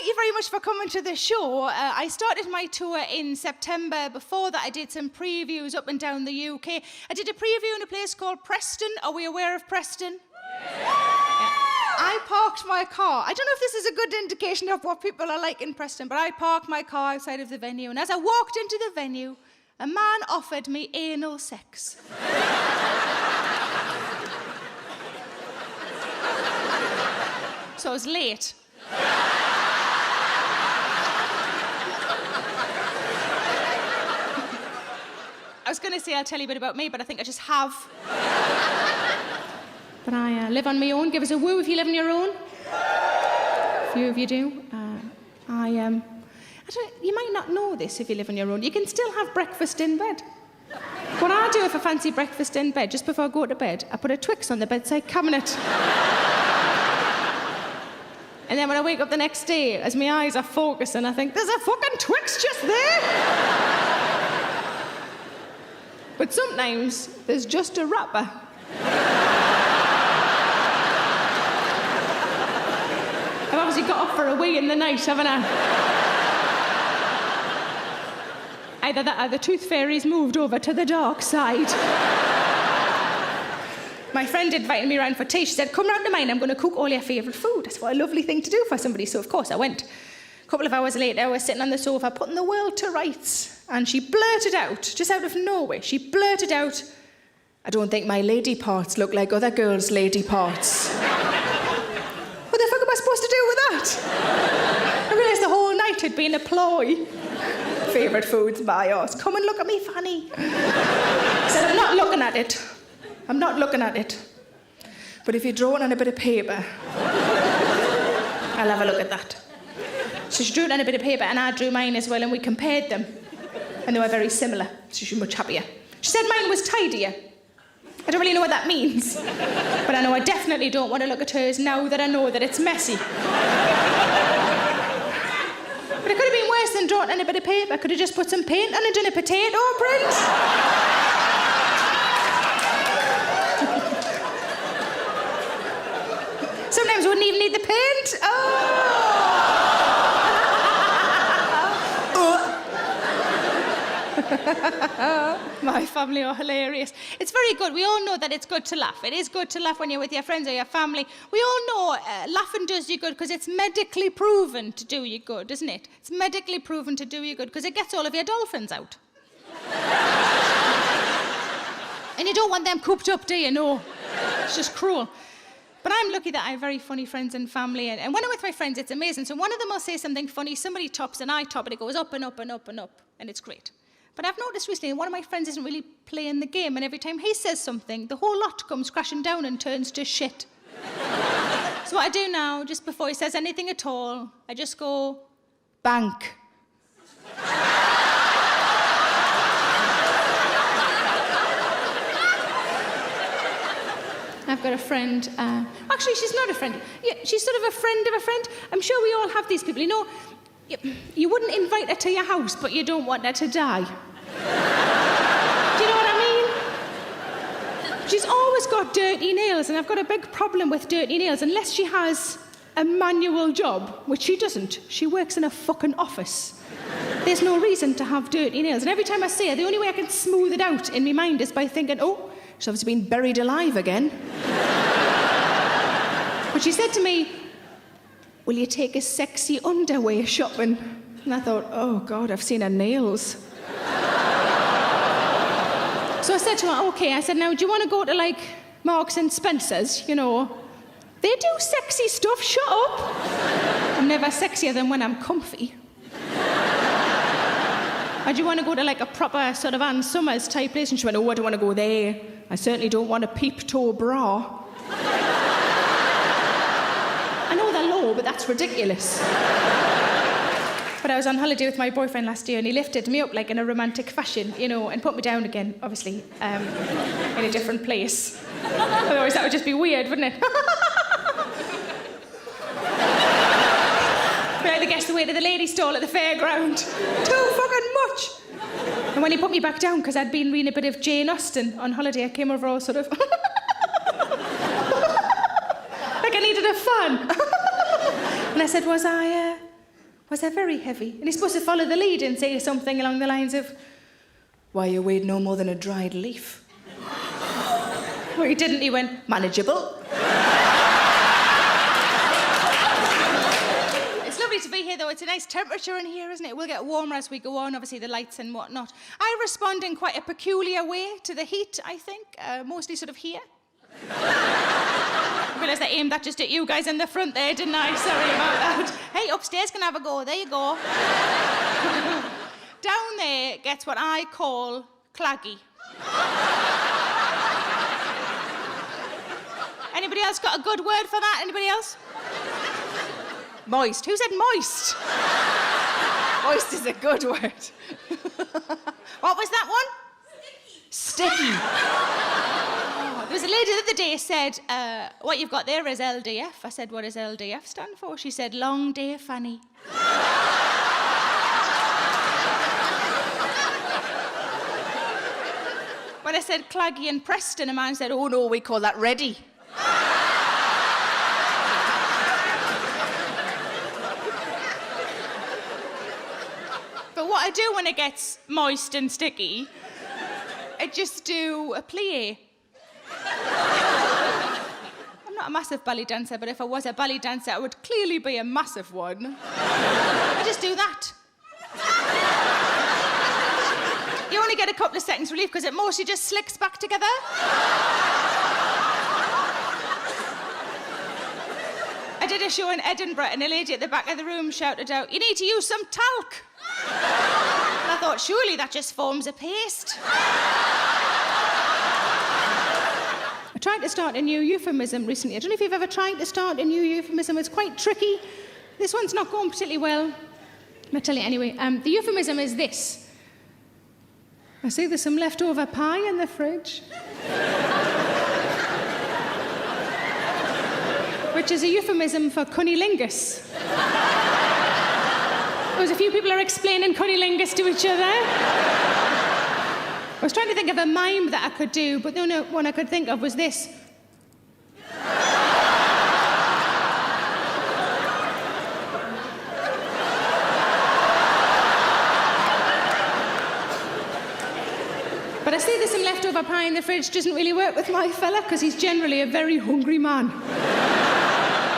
thank you very much for coming to the show. I started my tour in September. Before that, I did some previews up and down the UK. I did a preview in a place called Preston. Are we aware of Preston? I parked my car. I don't know if this is a good indication of what people are like in Preston, but I parked my car outside of the venue, and as I walked into the venue, a man offered me anal sex. So I was late. I was going to say I'll tell you a bit about me, but I think I just have. But I live on my own. Give us a woo if you live on your own. A few of you do. You might not know this if you live on your own. You can still have breakfast in bed. What I do if I fancy breakfast in bed, just before I go to bed, I put a Twix on the bedside cabinet. And then when I wake up the next day, as my eyes are focusing, I think, there's a fucking Twix just there. But sometimes there's just a wrapper. I've obviously got up for a wee in the night, haven't I? Either that or the tooth fairy's moved over to the dark side. My friend invited me around for tea. She said, come round to mine, I'm going to cook all your favourite food. That's what a lovely thing to do for somebody. So, of course, I went. A couple of hours later, I was sitting on the sofa putting the world to rights. And she blurted out, just out of nowhere, she blurted out, I don't think my lady parts look like other girls' lady parts. What the fuck am I supposed to do with that? I realised the whole night had been a ploy. Favourite foods by us. Come and look at me, Fanny. I said, I'm not looking at it. I'm not looking at it. But if you draw it on a bit of paper, I'll have a look at that. So she drew it on a bit of paper and I drew mine as well and we compared them. And they were very similar, so she was much happier. She said mine was tidier. I don't really know what that means. But I know I definitely don't want to look at hers now that I know that it's messy. But it could have been worse than drawing on a bit of paper. I could have just put some paint on and done a potato print. Sometimes I wouldn't even need the paint. My family are hilarious. It's very good. We all know that it's good to laugh. It is good to laugh when you're with your friends or your family. We all know laughing does you good because it's medically proven to do you good, isn't it? It's medically proven to do you good because it gets all of your dolphins out. And you don't want them cooped up, do you? No. It's just cruel. But I'm lucky that I have very funny friends and family. And when I'm with my friends, it's amazing. So one of them will say something funny, somebody tops and I top it. It goes up and up and up and up. And it's great. But I've noticed recently one of my friends isn't really playing the game, and every time he says something, the whole lot comes crashing down and turns to shit. So what I do now, just before he says anything at all, I just go, bank. I've got a friend, actually she's not a friend, yeah, she's sort of a friend of a friend. I'm sure we all have these people, you know, you wouldn't invite her to your house, but you don't want her to die. Do you know what I mean? She's always got dirty nails, and I've got a big problem with dirty nails, unless she has a manual job, which she doesn't. She works in a fucking office. There's no reason to have dirty nails. And every time I see her, the only way I can smooth it out in my mind is by thinking, oh, she's obviously been buried alive again. But she said to me, will you take a sexy underwear shopping? And I thought, oh, God, I've seen her nails. So I said to her, OK, I said, now, do you want to go to, like, Marks and Spencer's, you know? They do sexy stuff, shut up. I'm never sexier than when I'm comfy. Or do you want to go to, like, a proper sort of Ann Summers type place? And she went, oh, I don't want to go there. I certainly don't want a peep-toe bra. I know they're low, but that's ridiculous. But I was on holiday with my boyfriend last year and he lifted me up like in a romantic fashion, you know, and put me down again, obviously, in a different place. Otherwise that would just be weird, wouldn't it? Be like the guest away to the ladies' stall at the fairground. Too fucking much. And when he put me back down, because I'd been reading a bit of Jane Austen on holiday, I came over all sort of... like I needed a fan. And I said, was I Was they're very heavy. And he's supposed to follow the lead and say something along the lines of, why, you weighed no more than a dried leaf. Well, he didn't. He went, manageable. It's lovely to be here, though. It's a nice temperature in here, isn't it? We'll get warmer as we go on, obviously, the lights and whatnot. I respond in quite a peculiar way to the heat, I think, mostly sort of here. I realised I aimed that just at you guys in the front there, didn't I? Sorry about that. Hey, upstairs can have a go. There you go. Down there gets what I call claggy. Anybody else got a good word for that? Anybody else? Moist. Who said moist? Moist is a good word. What was that one? Sticky. There was a lady the other day said, what you've got there is LDF. I said, what does LDF stand for? She said, long day Fanny. When I said claggy and Preston, a man said, oh no, we call that ready. But what I do when it gets moist and sticky, I just do a plie. I'm not a massive ballet dancer, but if I was a ballet dancer, I would clearly be a massive one. I just do that. You only get a couple of seconds relief because it mostly just slicks back together. I did a show in Edinburgh and a lady at the back of the room shouted out, you need to use some talc. And I thought, surely that just forms a paste. I tried to start a new euphemism recently. I don't know if you've ever tried to start a new euphemism. It's quite tricky. This one's not going particularly well. I'll tell you anyway. The euphemism is this. I see there's some leftover pie in the fridge. Which is a euphemism for cunnilingus. There was a few people are explaining cunnilingus to each other. I was trying to think of a mime that I could do, but the only one I could think of was this. But I see there's some leftover pie in the fridge doesn't really work with my fella because he's generally a very hungry man.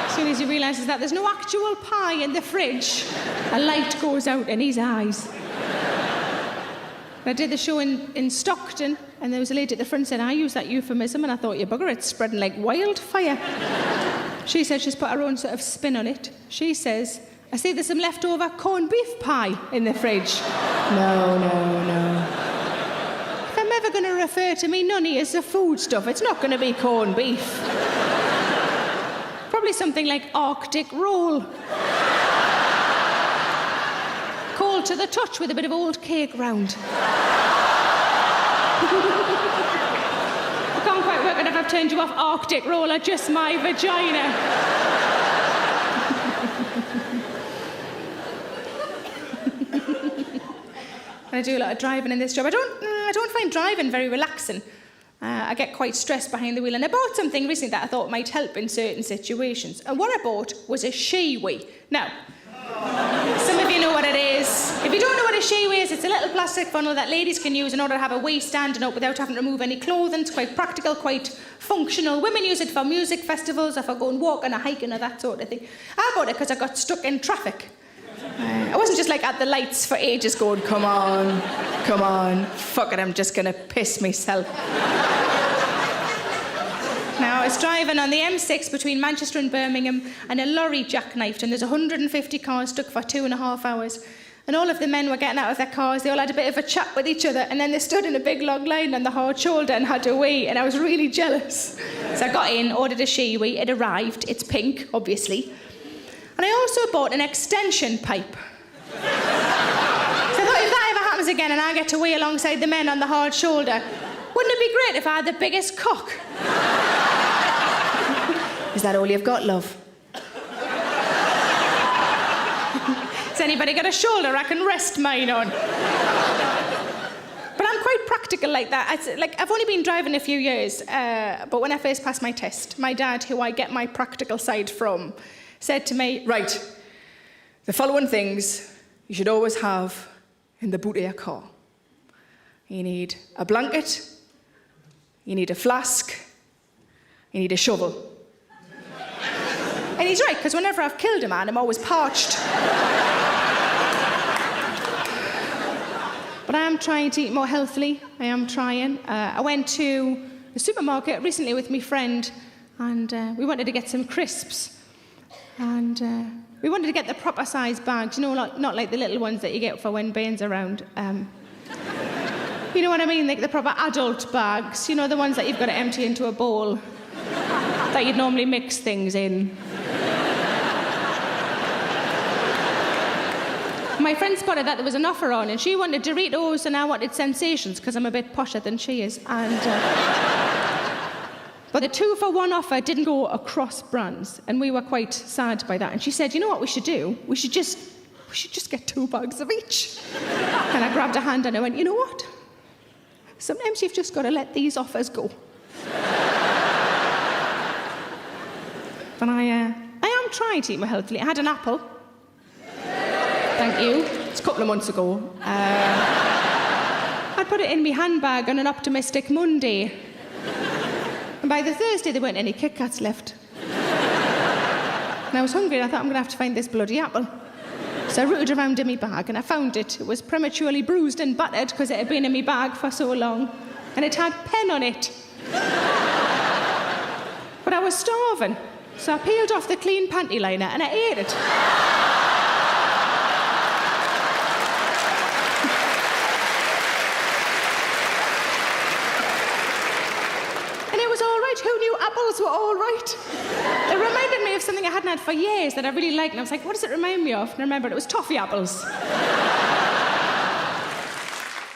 As soon as he realises that there's no actual pie in the fridge, a light goes out in his eyes. I did the show in Stockton, and there was a lady at the front said, I use that euphemism, and I thought, you bugger, it's spreading like wildfire. She said she's put her own sort of spin on it. She says, I see there's some leftover corned beef pie in the fridge. No. If I'm ever going to refer to me nunny as a foodstuff, it's not going to be corned beef. Probably something like Arctic roll. Cold to the touch with a bit of old cake round. I can't quite work out if I've turned you off Arctic roll or just my vagina. I do a lot of driving in this job. I don't find driving very relaxing. I get quite stressed behind the wheel, and I bought something recently that I thought might help in certain situations. And what I bought was a Shiwi. Now, some of you know what it is. If you don't know what a Shiwi is, it's a little plastic funnel that ladies can use in order to have a waist standing up without having to remove any clothing. It's quite practical, quite functional. Women use it for music festivals or for going walking or hiking or that sort of thing. I bought it because I got stuck in traffic. I wasn't just like at the lights for ages going, come on, fuck it, I'm just going to piss myself. Now, I was driving on the M6 between Manchester and Birmingham, and a lorry jackknifed, and there's 150 cars stuck for 2.5 hours. And all of the men were getting out of their cars, they all had a bit of a chat with each other, and then they stood in a big long line on the hard shoulder and had to wait, and I was really jealous. So I got in, ordered a Shiwi, it arrived, it's pink, obviously. And I also bought an extension pipe. So I thought, if that ever happens again and I get to wait alongside the men on the hard shoulder, wouldn't it be great if I had the biggest cock? Is that all you've got, love? Has anybody got a shoulder I can rest mine on? But I'm quite practical like that. I've only been driving a few years, but when I first passed my test, my dad, who I get my practical side from, said to me, right, The following things you should always have in the boot of your car. You need a blanket, you need a flask, you need a shovel. And he's right, because whenever I've killed a man, I'm always parched. But I am trying to eat more healthily. I am trying. I went to the supermarket recently with my friend, and we wanted to get some crisps. And we wanted to get the proper size bags, you know, not like the little ones that you get for when Bane's around. You know what I mean? Like the proper adult bags, you know, the ones that you've got to empty into a bowl that you'd normally mix things in. My friend spotted that there was an offer on, and she wanted Doritos and I wanted Sensations because I'm a bit posher than she is. And but the 2-for-1 offer didn't go across brands, and we were quite sad by that. And she said, "You know what we should do? We should just get 2 bags of each." And I grabbed her hand and I went, "You know what? Sometimes you've just got to let these offers go." But I am trying to eat more healthily. I had an apple. Thank you. It's a couple of months ago. I put it in my handbag on an optimistic Monday. And by the Thursday, there weren't any Kit Kats left. And I was hungry, and I thought, I'm going to have to find this bloody apple. So I rooted around in my bag, and I found it. It was prematurely bruised and battered because it had been in my bag for so long. And it had pen on it. But I was starving, so I peeled off the clean panty liner, and I ate it. Who knew apples were all right? It reminded me of something I hadn't had for years that I really liked, and I was like, what does it remind me of? And I remembered it was toffee apples. But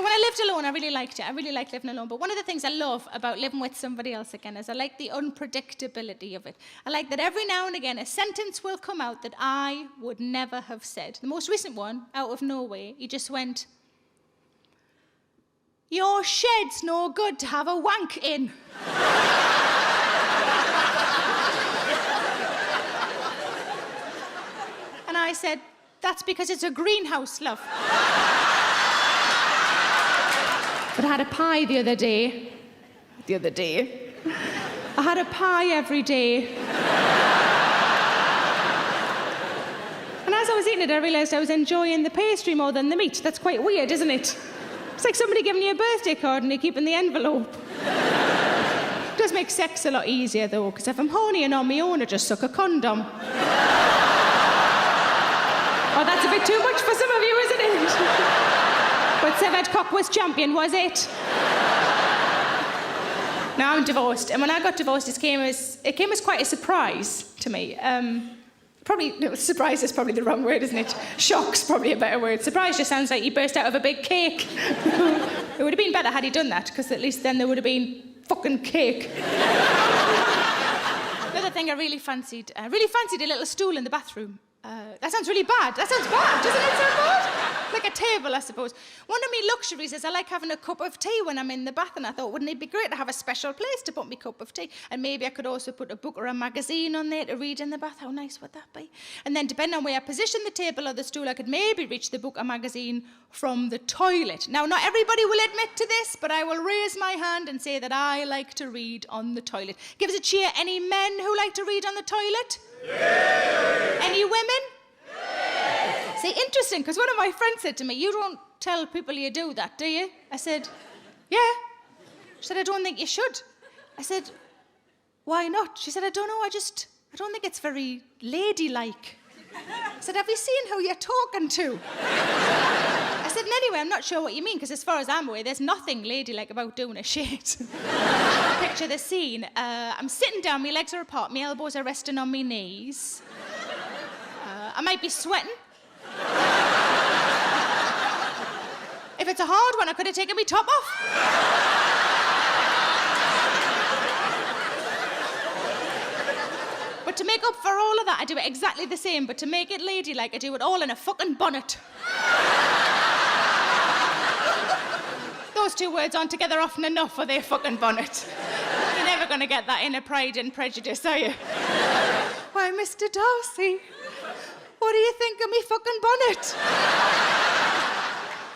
when I lived alone, I really liked it. I really liked living alone. But one of the things I love about living with somebody else again is I like the unpredictability of it. I like that every now and again a sentence will come out that I would never have said. The most recent one, out of nowhere, he just went, "Your shed's no good to have a wank in." And I said, "That's because it's a greenhouse, love." But I had a pie the other day. I had a pie every day. And as I was eating it, I realised I was enjoying the pastry more than the meat. That's quite weird, isn't it? It's like somebody giving you a birthday card and you're keeping the envelope. It does make sex a lot easier, though, because if I'm horny and on my own, I just suck a condom. Oh, that's a bit too much for some of you, isn't it? But severed cock was champion, was it? Now I'm divorced, and when I got divorced, it came as quite a surprise to me. Surprise is probably the wrong word, isn't it? Shock's probably a better word. Surprise just sounds like he burst out of a big cake. It would have been better had he done that, because at least then there would have been fucking cake. Another thing I really fancied a little stool in the bathroom. That sounds really bad. That sounds bad, doesn't it sound bad? Like a table, I suppose. One of my luxuries is I like having a cup of tea when I'm in the bath, and I thought, wouldn't it be great to have a special place to put my cup of tea? And maybe I could also put a book or a magazine on there to read in the bath. How nice would that be? And then depending on where I position the table or the stool, I could maybe reach the book or magazine from the toilet. Now, not everybody will admit to this, but I will raise my hand and say that I like to read on the toilet. Give us a cheer, any men who like to read on the toilet? Yeah. Any women? Yeah. See, interesting, because one of my friends said to me, "You don't tell people you do that, do you?" I said, "Yeah." She said, "I don't think you should." I said, "Why not?" She said, "I don't know, I don't think it's very ladylike." I said, "Have you seen who you're talking to?" I said, "And anyway, I'm not sure what you mean, because as far as I'm aware, there's nothing ladylike about doing a shit." Picture the scene. I'm sitting down, my legs are apart, my elbows are resting on my knees. I might be sweating. If it's a hard one, I could have taken my top off. But to make up for all of that, I do it exactly the same, but to make it ladylike, I do it all in a fucking bonnet. Those two words aren't together often enough for their fucking bonnet. You're never going to get that in a Pride and Prejudice, are you? "Why, Mr. Darcy, what do you think of me fucking bonnet?